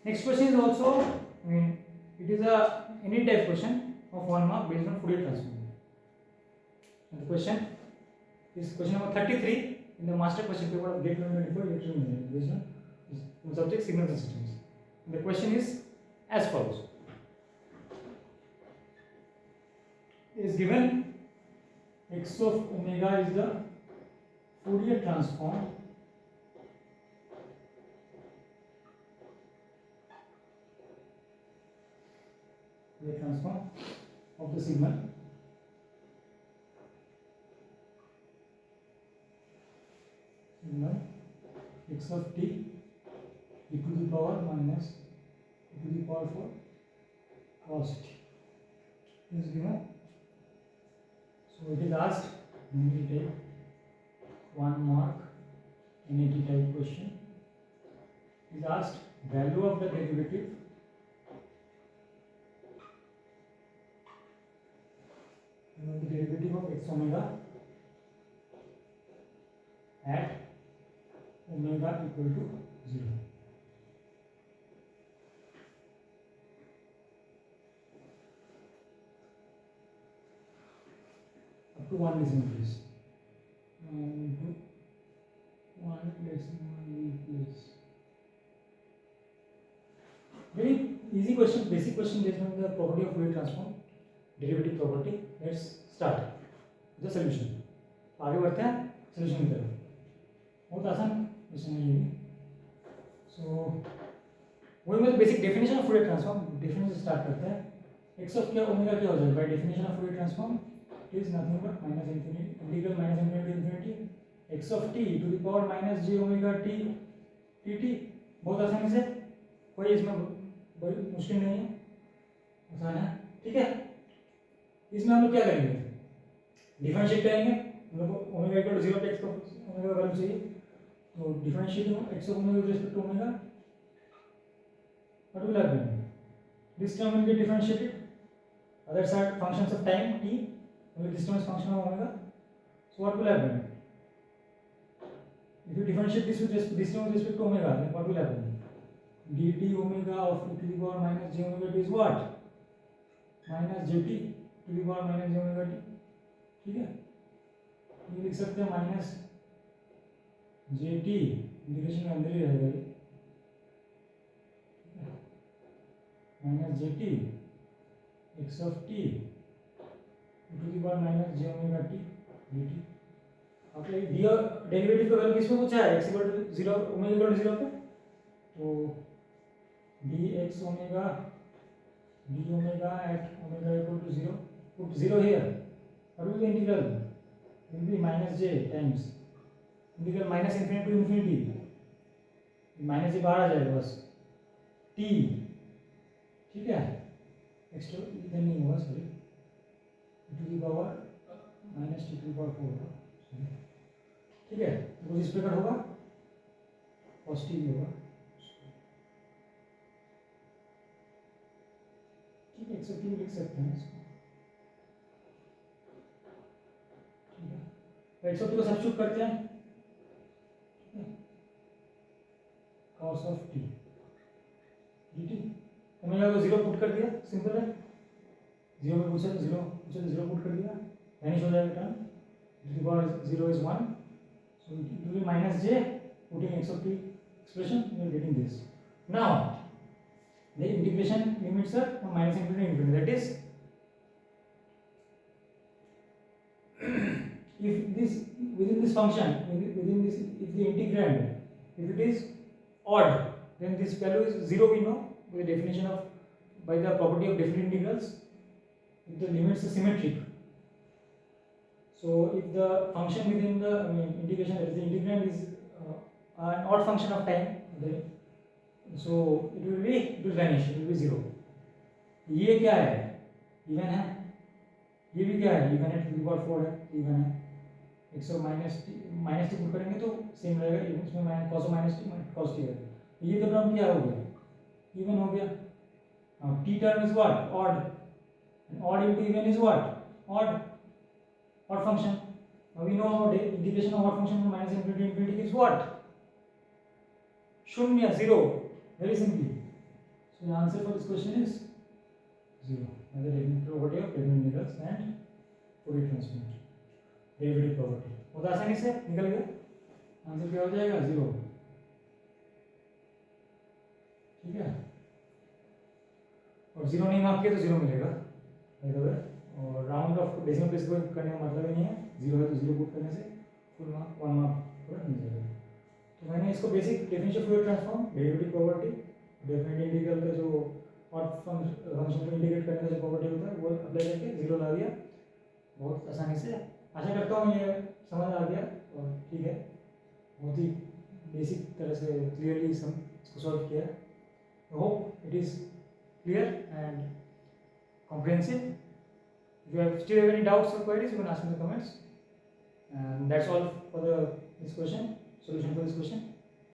Next question is also, it is a any type question of 1 mark based on Fourier transform. And the question is question number 33 in the master question paper of GATE 2024 electrical engineering based on subject signals and systems. And the question is as follows. It is given x of omega is the Fourier transform of the signal x of t e to the power minus e to the power 4 cos t is given. So it is asked, we take 1 mark NAT type question. It is asked value of the derivative of x omega at omega equal to 0. Up to 1 decimal place. 1 decimal place. Very easy question, basic question based on the property of Fourier transform, derivative property. Let's start the solution. आगे बढ़ते हैं solution की तरफ. बहुत आसान question है ये भी. So वही मतलब basic definition of Fourier transform, definition से स्टार्ट करते हैं. x ऑफ क्या ओमेगा क्या हो जाएगा by definition of Fourier transform it is nothing but minus infinity integral minus infinity to infinity x of t to the power minus j omega t dt. बहुत आसानी से, कोई इसमें बड़ी मुश्किल नहीं है, आसान है. ठीक है, इसमें हम लोग क्या करेंगे, डिफरेंशिएट करेंगे. हम लोग को ओमेगा इक्वल टू 0 पे x को ओमेगा का वैल्यू चाहिए, तो differentiate x of omega with respect to omega, what will happen, this term will get differentiated, others are functions of time t, only this term is function of omega. So what will happen, if you differentiate this with this term with respect to omega, then what will happen, dt omega of e to the power minus j omega t is what, minus jt to the power minus j omega t. ठीक है, ये लिख सकते हैं minus J T, integration के अंदर ही रहेगा ये, minus J T X of T to the power minus J omega T D T. आपने दिया डेरिवेटिव का वैल्यू किसमें पूछा है, x equal to 0 omega equal to 0 पे, तो dx ओमेगा d omega at omega equal to 0, put 0 here, what will be the integral, will be minus j times integral minus infinity to infinity, minus j बाहर आ जाएगा बस t. ठीक है, extra इधर नहीं होगा, sorry, to the power minus T to the power 4 होगा. ठीक है, तो इस प्रकार होगा, पॉजिटिव भी होगा. ठीक है, 103 लिख सकते हैं इसको. ठीक है, तो 103 को सब्स्टिट्यूट करते हैं, cos of t dt, omega को 0 पुट कर दिया, सिंपल है. 0 में पूछा तो 0 पुट कर दिया, वैनिश हो जाएगा term, the power 0 is 1, so it will be minus j, putting x of t expression, you are getting this. Now the integration limits are from minus infinity to infinity, that is if this within this function, within this, if the integrand, if it is odd, then this value is 0, we know by the definition of, by the property of definite integrals, if the limits are symmetric. So if the function within the integration, that is the integrand is an odd function of time, so it will vanish, it will be 0. ये क्या है, even है, ये भी क्या है, even है, to the power 4 है, इवन है. x और माइनस टी पुट करेंगे तो सेम रहेगा, इसमें minus cos minus T cos T है. ये तो टर्म क्या हो गया, इवन हो गया. now t term is what, odd, and odd into even is what, odd function. now we know the integration of odd function from minus infinity to infinity is what, शून्य, 0, very simply. So the answer for this question is 0. Another property of Riemann integrals and Fourier transform. Derivative property बहुत आसानी से निकल गया. Answer क्या हो जाएगा? 0. ठीक है. और 0 नहीं मार्क किया तो 0 मिलेगा. और राउंड ऑफ डेसिमल प्लेस को करने का मतलब ही नहीं है. 0 है तो 0 पुट करने से फुल मार्क 1 मार्क पूरा मिल जाएगा. तो मैंने इसको basic definition of Fourier transform, derivative property, definite integral का जो और फंक्शन को इंटीग्रेट करने का जो प्रॉपर्टी होता है वो अप्लाई करके 0 ला दिया बहुत आसानी से. आशा करता हूँ ये समझ आ गया और ठीक है. बहुत ही बेसिक तरह से क्लियरली इसको सॉल्व किया. I hope it is clear and comprehensive. If you still have any doubts or queries, you can ask me in the comments. And that's all for this question, solution for this question.